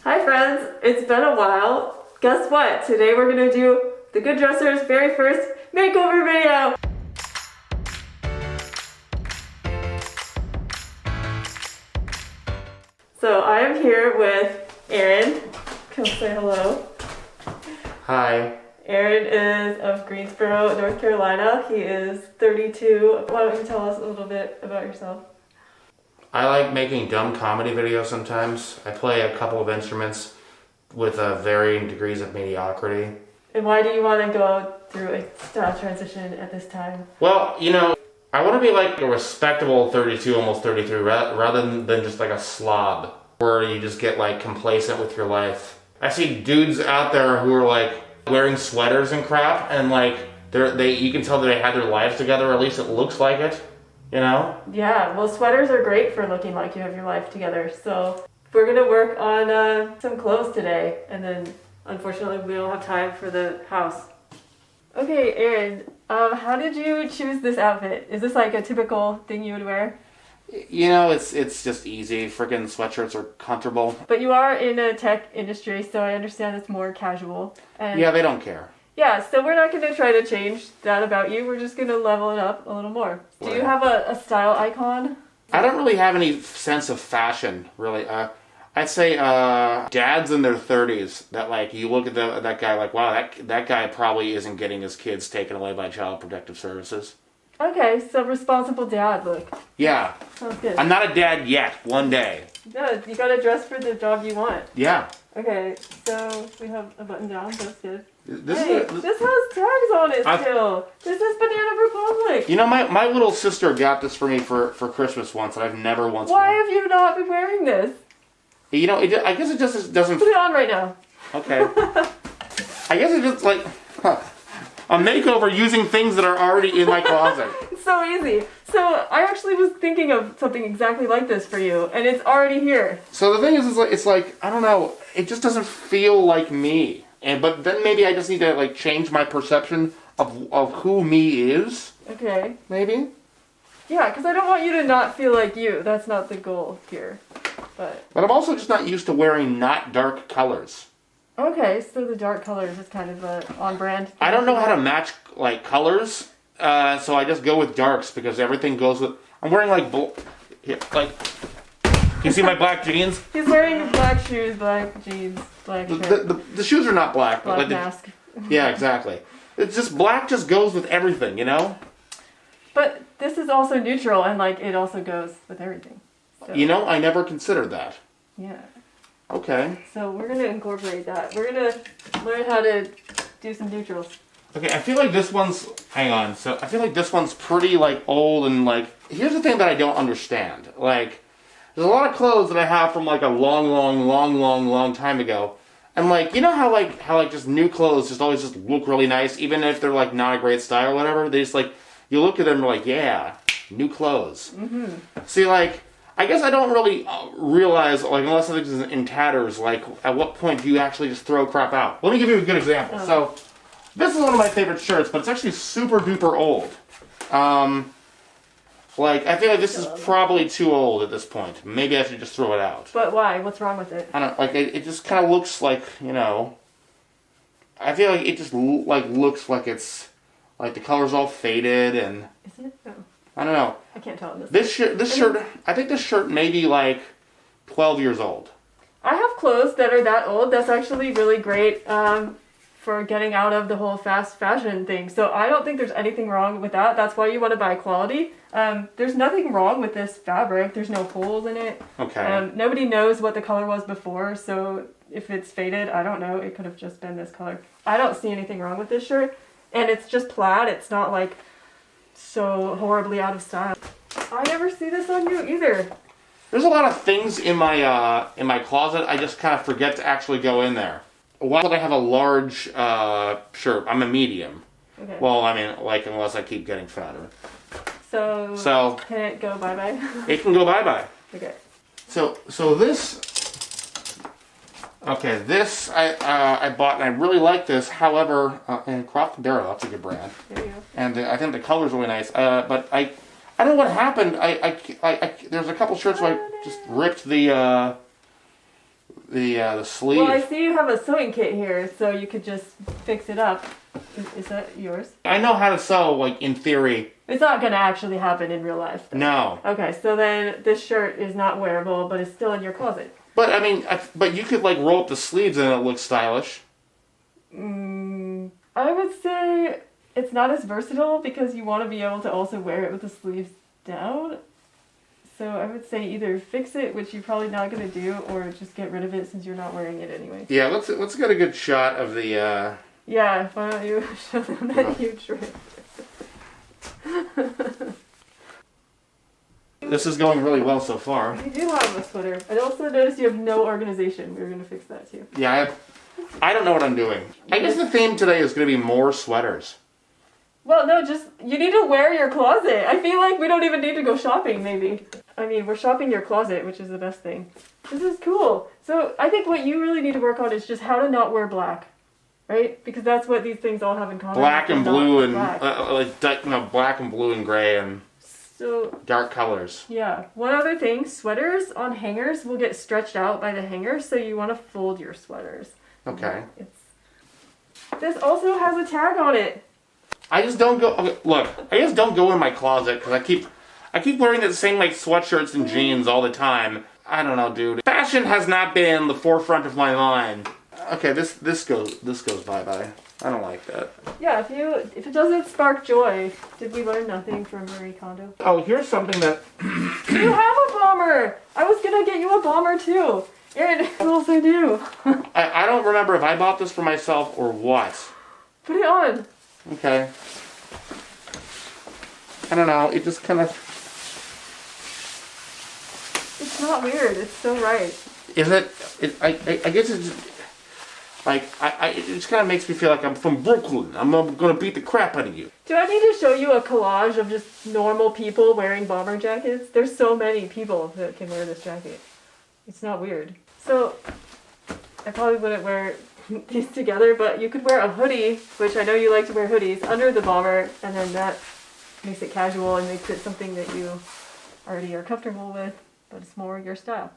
Hi friends, it's been a while. Guess what? Today we're gonna do the Good Dresser's very first makeover video. So I am here with Aaron. Come say hello. Hi. Aaron is of Greensboro, North Carolina. He is 32. Why don't you tell us a little bit about yourself? I like making dumb comedy videos sometimes. I play a couple of instruments with varying degrees of mediocrity. And why do you want to go through a style transition at this time? Well, you know, I want to be like a respectable 32, almost 33, rather than just like a slob where you just get like complacent with your life. I see dudes out there who are like wearing sweaters and crap, and like you can tell that they had their lives together, or at least it looks like it, you know? Yeah, well, sweaters are great for looking like you have your life together. So we're gonna work on some clothes today, and then unfortunately we don't have time for the house. Okay, Aaron, how did you choose this outfit? Is this like a typical thing you would wear? You know, it's just easy. Freaking sweatshirts are comfortable. But you are in a tech industry, so I understand it's more casual. And yeah, they don't care. yeah, so we're not going to try to change that about you. We're just going to level it up a little more. Do you have a style icon? I don't really have any sense of fashion, really. I'd say dads in their 30s that like you look at that guy like, wow, that guy probably isn't getting his kids taken away by Child Protective Services. Okay, so responsible dad look. Yeah. Sounds good. I'm not a dad yet. One day. Good. You gotta dress for the job you want. Yeah. Okay, so we have a button down. That's good. This has tags on it still. This is Banana Republic. You know, my little sister got this for me for Christmas once, and I've never once Why worn. have you not been wearing this? You know, I guess it just doesn't... Put it on right now. Okay. I guess it's just like... a makeover using things that are already in my closet. It's so easy. So I actually was thinking of something exactly like this for you, and it's already here. So the thing is it's like I don't know. It just doesn't feel like me. But then maybe I just need to like change my perception of who me is. Okay. Maybe. Yeah, because I don't want you to not feel like you. That's not the goal here. But I'm also just not used to wearing not dark colors. okay, so the dark colors is kind of on brand. I don't know how to match like colors, so I just go with darks because everything goes with. I'm wearing like you see my black jeans? He's wearing black shoes, black jeans, black shirt. The shoes are not black, black but like mask. Yeah, exactly. It's just black just goes with everything, you know? But this is also neutral, and like it also goes with everything. So, you know, I never considered that. yeah. Okay. So we're gonna incorporate that. We're gonna learn how to do some neutrals. Okay, I feel like this one's... Hang on. So, I feel like this one's pretty, like, old and, like... Here's the thing that I don't understand. Like, there's a lot of clothes that I have from, like, a long time ago. And, like, you know how just new clothes just always just look really nice, even if they're, like, not a great style or whatever? They just, like... You look at them and you're like, yeah, new clothes. Mm-hmm. See, like... I guess I don't really realize, like, unless it's in tatters, like, at what point do you actually just throw crap out? Let me give you a good example. So, this is one of my favorite shirts, but it's actually super duper old. Like, I feel like this is probably too old at this point. Maybe I should just throw it out. But why? What's wrong with it? I don't, like, it just kind of looks like, you know, I feel like it just, like, looks like it's, like, the color's all faded and... Is it? Oh. I don't know. I can't tell this. This shirt, I think this shirt may be like 12 years old. I have clothes that are that old. That's actually really great for getting out of the whole fast fashion thing. So I don't think there's anything wrong with that. That's why you want to buy quality. There's nothing wrong with this fabric. There's no holes in it. Okay. Nobody knows what the color was before, so if it's faded, I don't know. It could have just been this color. I don't see anything wrong with this shirt. And it's just plaid. It's not like... so horribly out of style. I never see this on you either. There's a lot of things in my closet I just kind of forget to actually go in there. Why would I have a large shirt? I'm a medium. Okay. Well, I mean, like, unless I keep getting fatter. So can it go bye-bye? It can go bye-bye. Okay. So this... Okay, this I bought, and I really like this. However, and Croft & Barrel, that's a good brand. There you go. And I think the color's really nice. But I don't know what happened. There's a couple shirts where I just ripped the sleeve. Well, I see you have a sewing kit here, so you could just fix it up. Is that yours? I know how to sew, like, in theory. It's not going to actually happen in real life, though. No. Okay, so then this shirt is not wearable, but it's still in your closet. But, I mean, but you could, like, roll up the sleeves and it looks stylish. I would say it's not as versatile because you want to be able to also wear it with the sleeves down. So I would say either fix it, which you're probably not going to do, or just get rid of it since you're not wearing it anyway. Yeah, let's get a good shot of the, Yeah, why don't you show them that huge rip? This is going really well so far. You do have a sweater. I also noticed you have no organization. We were going to fix that too. Yeah, I don't know what I'm doing. I guess the theme today is going to be more sweaters. Well, no, just, you need to wear your closet. I feel like we don't even need to go shopping, maybe. I mean, we're shopping your closet, which is the best thing. This is cool. So I think what you really need to work on is just how to not wear black. Right? Because that's what these things all have in common. Black and blue and, black. black and blue and gray and so dark colors. Yeah. One other thing, sweaters on hangers will get stretched out by the hanger, so you want to fold your sweaters. Okay. This also has a tag on it. I just don't go. Okay, look, I just don't go in my closet because I keep wearing the same like sweatshirts and jeans all the time. I don't know, dude. Fashion has not been the forefront of my mind. Okay, this goes bye. I don't like that. Yeah, if it doesn't spark joy, did we learn nothing from Marie Kondo? Oh, here's something that You have a bomber. I was gonna get you a bomber too. Aaron, what else I do? I don't remember if I bought this for myself or what. Put it on. Okay. I don't know. It just kind of. It's not weird. It's so right. Is it? I guess it's like it just kind of makes me feel like I'm from Brooklyn. I'm gonna beat the crap out of you. Do I need to show you a collage of just normal people wearing bomber jackets? There's so many people that can wear this jacket. It's not weird. So I probably wouldn't wear these together, but you could wear a hoodie, which I know you like to wear hoodies, under the bomber, and then that makes it casual and makes it something that you already are comfortable with, but it's more your style.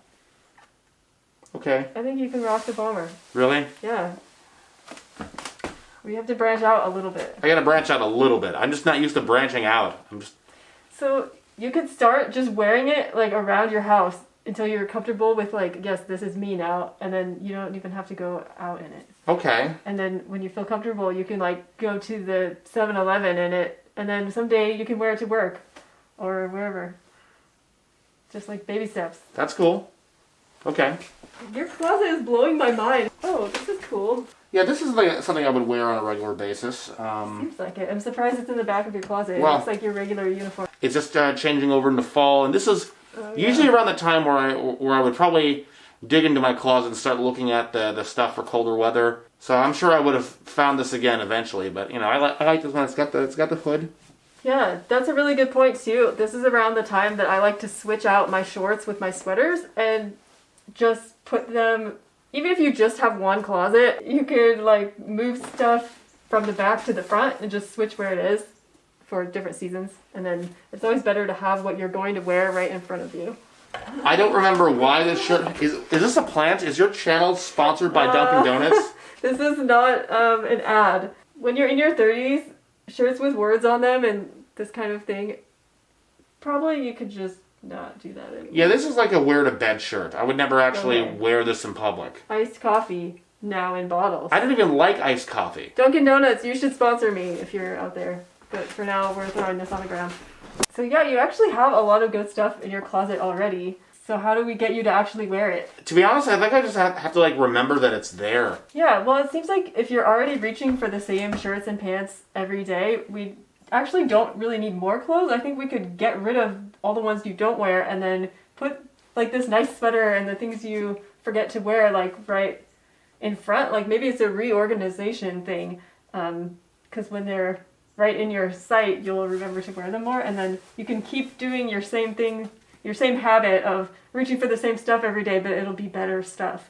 Okay. I think you can rock the bomber. Really? Yeah. We have to branch out a little bit. I gotta branch out a little bit. I'm just not used to branching out. So you could start just wearing it like around your house until you're comfortable with like, yes, this is me now, and then you don't even have to go out in it. Okay. And then when you feel comfortable, you can like go to the 7-Eleven in it, and then someday you can wear it to work or wherever. Just like baby steps. That's cool. Okay. Your closet is blowing my mind. Oh, this is cool. Yeah, this is like something I would wear on a regular basis. Seems like it. I'm surprised it's in the back of your closet. Well, it looks like your regular uniform. It's just changing over into fall, and this is usually around the time where I would probably dig into my closet and start looking at the stuff for colder weather. So I'm sure I would have found this again eventually, but you know, I like this one. It's got the hood. Yeah, that's a really good point too. This is around the time that I like to switch out my shorts with my sweaters and just put them. Even if you just have one closet, you could like move stuff from the back to the front and just switch where it is for different seasons. And then it's always better to have what you're going to wear right in front of you. I don't remember why this shirt is this a plant? Is your channel sponsored by Dunkin' Donuts? This is not an ad. When you're in your 30s, shirts with words on them and this kind of thing, probably you could just not do that anymore. Yeah, this is like a wear to bed shirt. I would never actually wear this in public. Iced coffee, now in bottles. I don't even like iced coffee. Dunkin' Donuts, you should sponsor me if you're out there. But for now, we're throwing this on the ground. So yeah, you actually have a lot of good stuff in your closet already. So how do we get you to actually wear it? To be honest, I think I just have to like remember that it's there. Yeah, well, it seems like if you're already reaching for the same shirts and pants every day, we actually don't really need more clothes. I think we could get rid of all the ones you don't wear and then put like this nice sweater and the things you forget to wear like right in front. Like maybe it's a reorganization thing, because when they're right in your sight, you'll remember to wear them more, and then you can keep doing your same thing, your same habit of reaching for the same stuff every day, but it'll be better stuff.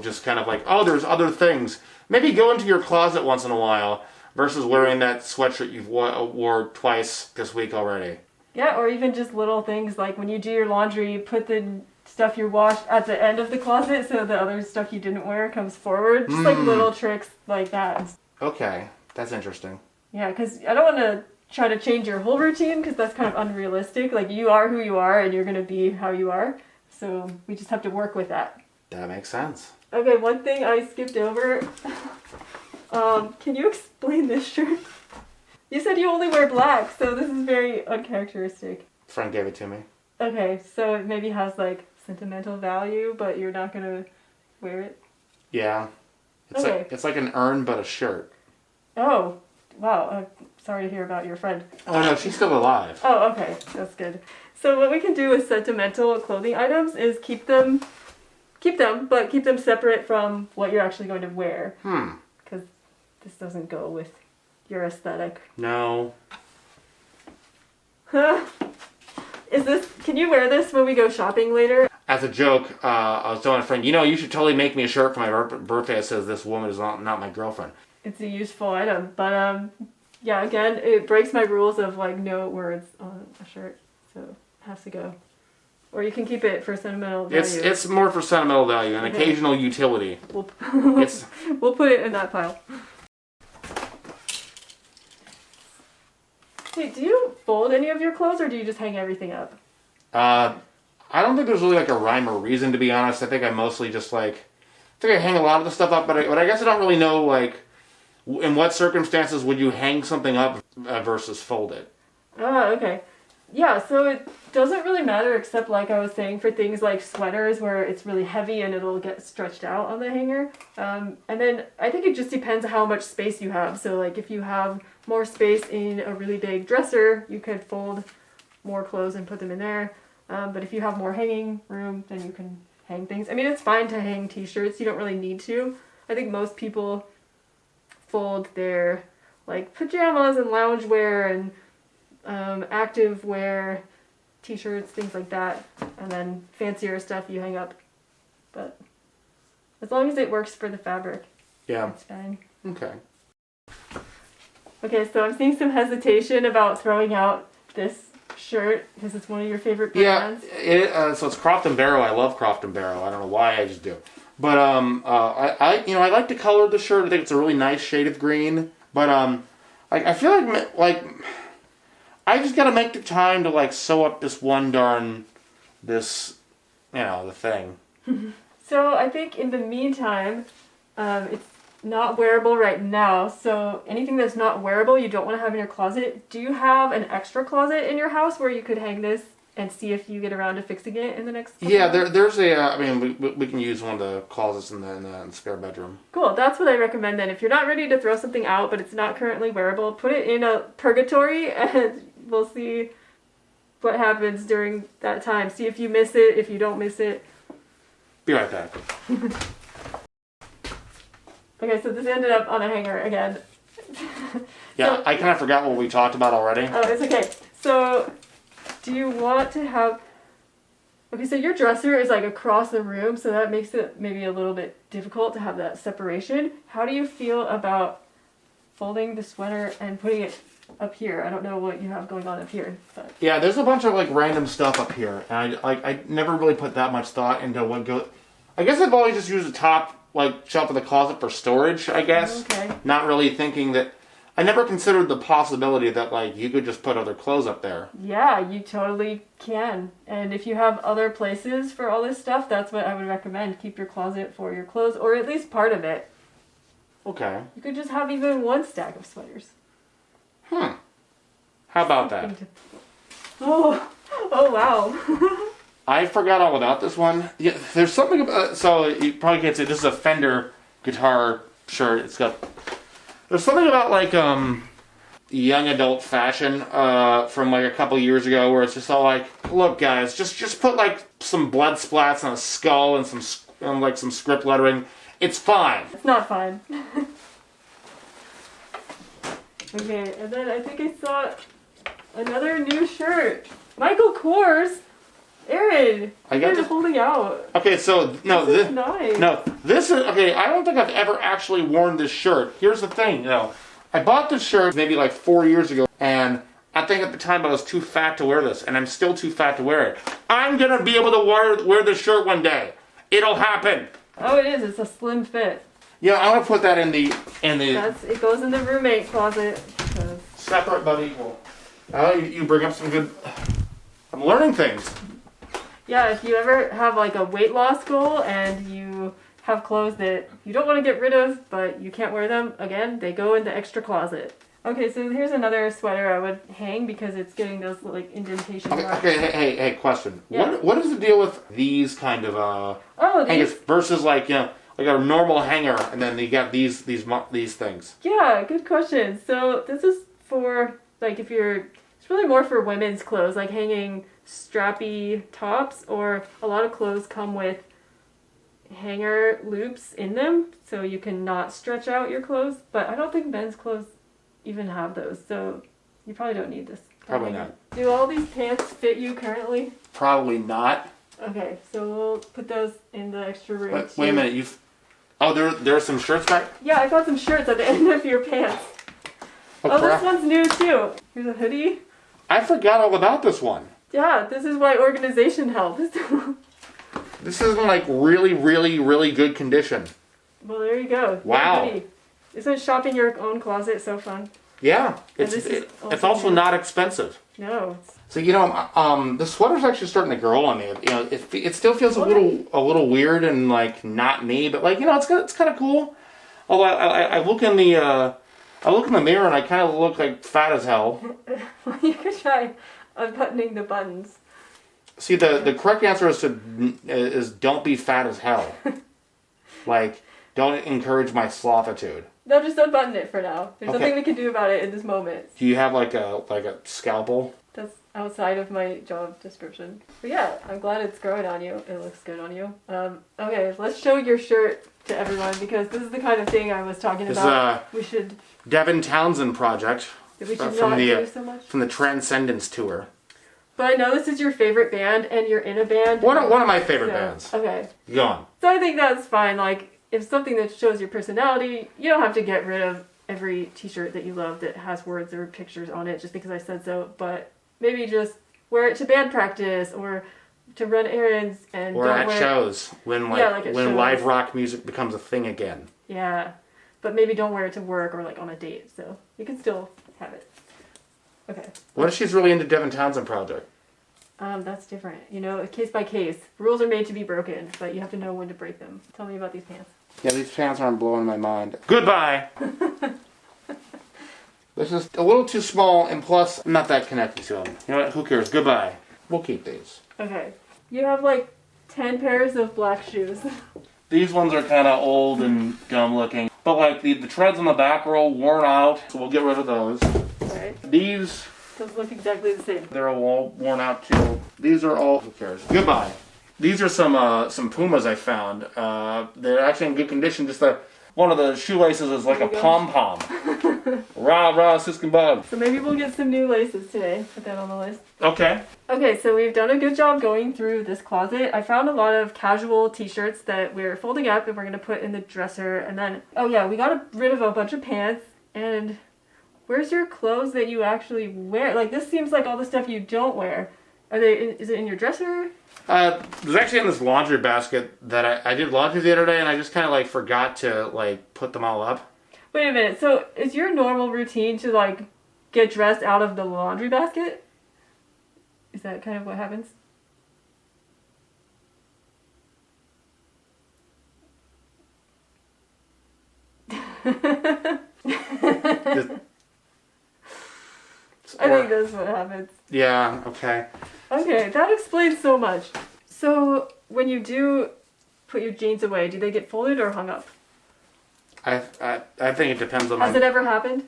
Just kind of like, oh, there's other things. Maybe go into your closet once in a while versus wearing that sweatshirt you've wore twice this week already. Yeah, or even just little things like when you do your laundry, put the stuff you washed at the end of the closet, so the other stuff you didn't wear comes forward. Just like little tricks like that. Okay, that's interesting. Yeah, because I don't want to try to change your whole routine because that's kind of unrealistic. Like, you are who you are and you're going to be how you are. So we just have to work with that. That makes sense. Okay, one thing I skipped over. Can you explain this shirt? You said you only wear black, so this is very uncharacteristic. Friend gave it to me. Okay, so it maybe has like sentimental value, but you're not gonna wear it? Yeah. It's like an urn, but a shirt. Oh, wow. I'm sorry to hear about your friend. Oh no, she's still alive. Oh, okay. That's good. So what we can do with sentimental clothing items is keep them, but keep them separate from what you're actually going to wear. Because this doesn't go with your aesthetic. No. Can you wear this when we go shopping later? As a joke, I was telling a friend, you should totally make me a shirt for my birthday that says this woman is not my girlfriend. It's a useful item, but yeah, again, it breaks my rules of like no words on a shirt, so it has to go. Or you can keep it for sentimental value. It's more for sentimental value and occasional utility. We'll put it in that pile. Hey, do you fold any of your clothes or do you just hang everything up? I don't think there's really like a rhyme or reason, to be honest. I think I mostly just I hang a lot of the stuff up, but I guess I don't really know like in what circumstances would you hang something up versus fold it. Oh, okay. Yeah, so it doesn't really matter except like I was saying for things like sweaters where it's really heavy and it'll get stretched out on the hanger. And then I think it just depends how much space you have. So like if you have more space in a really big dresser, you could fold more clothes and put them in there. But if you have more hanging room, then you can hang things. I mean, it's fine to hang t-shirts. You don't really need to. I think most people fold their like pajamas and loungewear and active wear, t-shirts, things like that, and then fancier stuff you hang up. But as long as it works for the fabric, it's fine. Okay. Okay, so I'm seeing some hesitation about throwing out this shirt because it's one of your favorite brands. Yeah, so it's Croft and Barrow. I love Croft and Barrow. I don't know why, I just do. But I like the color of the shirt. I think it's a really nice shade of green. But I feel like I just gotta make the time to like sew up this the thing. So I think in the meantime, it's not wearable right now. So anything that's not wearable, you don't want to have in your closet. Do you have an extra closet in your house where you could hang this and see if you get around to fixing it in the next couple months? There's a. I mean, we can use one of the closets in the spare bedroom. Cool. That's what I recommend then. If you're not ready to throw something out, but it's not currently wearable, put it in a purgatory and we'll see what happens during that time. See if you miss it, if you don't miss it. Be right back. Okay, so this ended up on a hanger again. Yeah, I kind of forgot what we talked about already. Oh, it's okay. So, do you want to have... Okay, so your dresser is like across the room, so that makes it maybe a little bit difficult to have that separation. How do you feel about folding the sweater and putting it up here? I don't know what you have going on up here, but... Yeah, there's a bunch of like random stuff up here, and I never really put that much thought into what goes... I guess I've always just used the top shelf of the closet for storage, I guess. Okay. Not really thinking that... I never considered the possibility that you could just put other clothes up there. Yeah, you totally can. And if you have other places for all this stuff, that's what I would recommend. Keep your closet for your clothes, or at least part of it. Okay. You could just have even one stack of sweaters. How about that? Oh wow. I forgot all about this one. Yeah, there's something about... So, you probably can't say this is a Fender guitar shirt. It's got... There's something about, young adult fashion from, a couple years ago where it's just all look, guys, just put, some blood splats on a skull and some script lettering. It's fine. It's not fine. Okay, and then I think I saw another new shirt. Michael Kors. Aaron, you're holding out. Okay, so no, this is nice. No, this is okay. I don't think I've ever actually worn this shirt. Here's the thing, I bought this shirt maybe 4 years ago, and I think at the time I was too fat to wear this, and I'm still too fat to wear it. I'm gonna be able to wear this shirt one day. It'll happen. Oh, it is. It's a slim fit. Yeah, I'm gonna put that in the. It goes in the roommate closet. Separate but equal. You bring up some good. I'm learning things. Yeah, if you ever have like a weight loss goal and you have clothes that you don't want to get rid of, but you can't wear them again, they go in the extra closet. Okay, so here's another sweater I would hang because it's getting those like indentation marks. Okay, hey, question. Yeah. What is the deal with these kind of hangers versus like like a normal hanger, and then you got these things? Yeah, good question. So this is for like it's really more for women's clothes, like hanging strappy tops, or a lot of clothes come with hanger loops in them, so you can not stretch out your clothes. But I don't think men's clothes even have those, so you probably don't need this. Probably not. Do all these pants fit you currently? Probably not. Okay, so we'll put those in the extra room. Wait a minute, there are some shirts back? Yeah, I got some shirts at the end of your pants. Oh, this one's new too. Here's a hoodie. I forgot all about this one. Yeah, this is why organization helps. This is in like really, really, really good condition. Well, there you go. Wow. Isn't shopping your own closet so fun? Yeah, it's also not expensive. No. So the sweater's actually starting to grow on me. It still feels a little weird and like not me, but like it's kind of cool. Although I look in the mirror and I kind of look like fat as hell. You could try unbuttoning the buttons. See, the correct answer is don't be fat as hell. Like, don't encourage my slothitude. No, just unbutton it for now. There's nothing we can do about it in this moment. Do you have like a scalpel? That's outside of my job description. But yeah, I'm glad it's growing on you. It looks good on you. Okay, let's show your shirt to everyone because this is the kind of thing I was talking about. We should. Devin Townsend project. We should not do so much. From the Transcendence tour. But I know this is your favorite band, and you're in a band. One of my favorite bands. Okay. Go on. So I think that's fine. Like, if something that shows your personality, you don't have to get rid of every t-shirt that you love that has words or pictures on it just because I said so. But maybe just wear it to band practice or to run errands and or don't at wear shows when when live rock music becomes a thing again. Yeah. But maybe don't wear it to work or like on a date. So you can still have it. Okay. What if she's really into Devin Townsend project? That's different. Case by case. Rules are made to be broken, but you have to know when to break them. Tell me about these pants. Yeah, these pants aren't blowing my mind. Goodbye! This is a little too small, and plus, I'm not that connected to them. You know what? Who cares? Goodbye. We'll keep these. Okay. You have like 10 pairs of black shoes. These ones are kind of old and dumb looking. But like the treads on the back are all worn out, so we'll get rid of those. Alright. These look exactly the same. They're all worn out too. These are all, who cares? Goodbye. These are some Pumas I found. They're actually in good condition. Just one of the shoelaces is like a pom-pom. Rah, rah, siskin bug. So maybe we'll get some new laces today. Put that on the list. Okay. Okay, so we've done a good job going through this closet. I found a lot of casual t-shirts that we're folding up and we're going to put in the dresser. And then, we got rid of a bunch of pants. And where's your clothes that you actually wear? Like, this seems like all the stuff you don't wear. Is it in your dresser? It was actually in this laundry basket that I did laundry the other day, and I just kind of, forgot to, put them all up. Wait a minute. So, is your normal routine to, get dressed out of the laundry basket? Is that kind of what happens? I think that's what happens. Yeah, okay. Okay, that explains so much. So, when you do put your jeans away, do they get folded or hung up? I think it depends on Has it ever happened?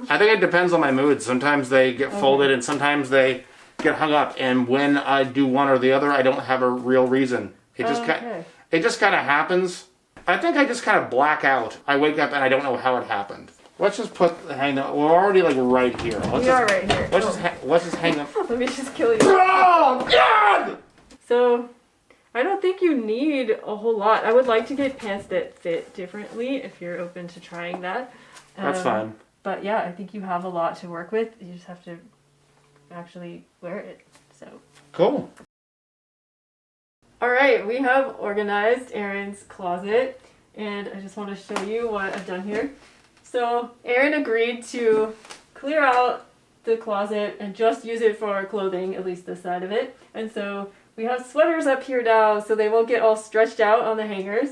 I think it depends on my mood. Sometimes they get folded and sometimes they get hung up. And when I do one or the other, I don't have a real reason. It just kind of happens. I think I just kind of black out. I wake up and I don't know how it happened. Let's just hang up. We're already right here. We are right here. Let's just hang up. Let me just kill you. Oh, God! So, I don't think you need a whole lot. I would like to get pants that fit differently if you're open to trying that. That's fine. But yeah, I think you have a lot to work with. You just have to actually wear it. So Cool. all right, we have organized Aaron's closet, and I just want to show you what I've done here. So Aaron agreed to clear out the closet and just use it for our clothing, at least this side of it. And so we have sweaters up here now, so they won't get all stretched out on the hangers.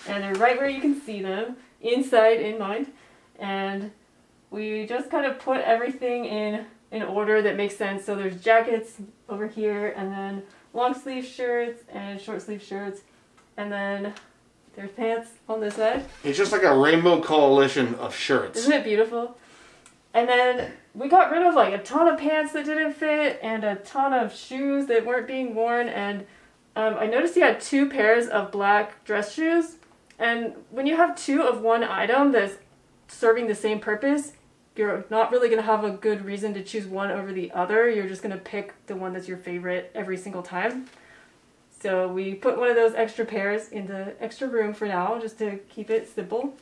And they're right where you can see them, inside in mind. And we just kind of put everything in order that makes sense. So there's jackets over here, and then long sleeve shirts and short sleeve shirts, and then there's pants on this side. It's just like a rainbow coalition of shirts. Isn't it beautiful? And then we got rid of like a ton of pants that didn't fit and a ton of shoes that weren't being worn. And I noticed you had 2 pairs of black dress shoes. And when you have 2 of one item that's serving the same purpose, you're not really going to have a good reason to choose one over the other. You're just going to pick the one that's your favorite every single time. So we put one of those extra pairs in the extra room for now, just to keep it simple.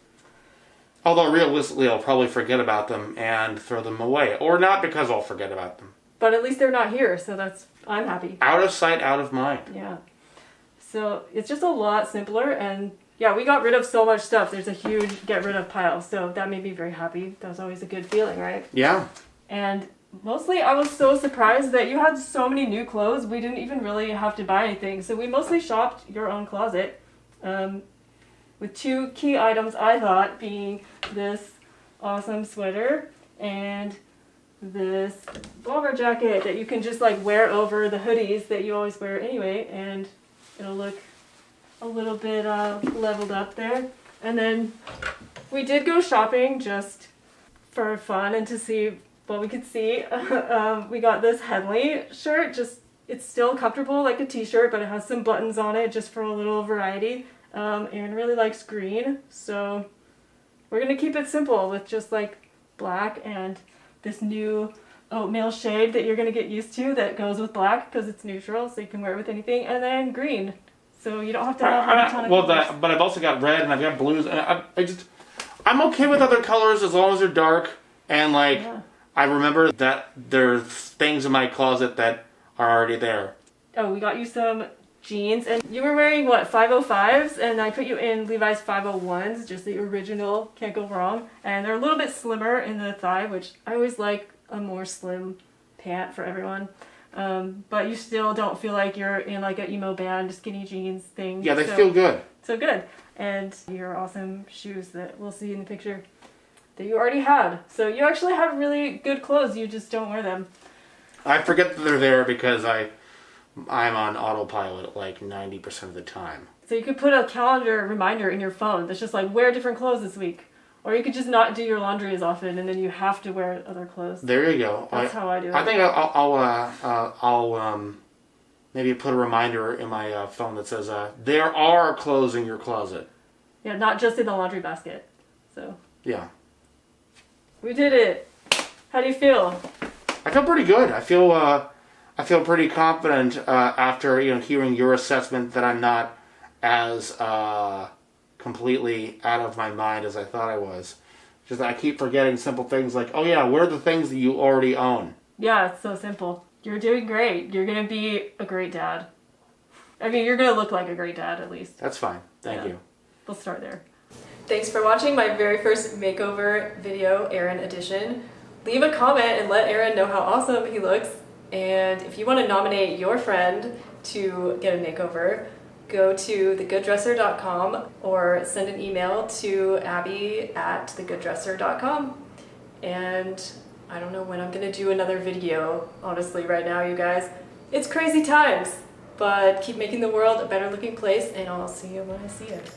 Although realistically, I'll probably forget about them and throw them away. Or not, because I'll forget about them. But at least they're not here, so I'm happy. Out of sight, out of mind. Yeah. So it's just a lot simpler, and yeah, we got rid of so much stuff. There's a huge get rid of pile, so that made me very happy. That was always a good feeling, right? Yeah. And mostly I was so surprised that you had so many new clothes. We didn't even really have to buy anything. So we mostly shopped your own closet. With 2 key items, I thought, being this awesome sweater and this bomber jacket that you can just like wear over the hoodies that you always wear anyway, and it'll look a little bit leveled up there. And then we did go shopping just for fun and to see what we could see. We got this Henley shirt. It's still comfortable like a t-shirt, but it has some buttons on it just for a little variety. Aaron really likes green, so we're gonna keep it simple with just like black and this new oatmeal shade that you're gonna get used to that goes with black because it's neutral, so you can wear it with anything, and then green, so you don't have to have a ton of colors. But I've also got red and I've got blues, and I'm okay with other colors as long as they're dark. And like, yeah. I remember that there's things in my closet that are already there. Oh, we got you some jeans, and you were wearing what, 505s, and I put you in Levi's 501s, just the original, can't go wrong. And they're a little bit slimmer in the thigh, which I always like a more slim pant for everyone. But you still don't feel like you're in like an emo band skinny jeans thing. Yeah, they feel good. So good. And your awesome shoes that we'll see in the picture that you already had. So you actually have really good clothes, you just don't wear them. I forget that they're there because I'm on autopilot like 90% of the time. So you could put a calendar reminder in your phone that's just like, wear different clothes this week. Or you could just not do your laundry as often, and then you have to wear other clothes. There you go. That's how I do it. I think I'll maybe put a reminder in my phone that says, there are clothes in your closet. Yeah, not just in the laundry basket. So. Yeah. We did it. How do you feel? I feel pretty good. I feel pretty confident after hearing your assessment that I'm not as completely out of my mind as I thought I was. Just I keep forgetting simple things like, oh yeah, where are the things that you already own? Yeah, it's so simple. You're doing great. You're going to be a great dad. I mean, you're going to look like a great dad at least. That's fine. Thank you. We'll start there. Thanks for watching my very first makeover video, Aaron edition. Leave a comment and let Aaron know how awesome he looks. And if you want to nominate your friend to get a makeover, go to thegooddresser.com or send an email to abby@thegooddresser.com. And I don't know when I'm going to do another video, honestly, right now, you guys. It's crazy times, but keep making the world a better looking place, and I'll see you when I see it.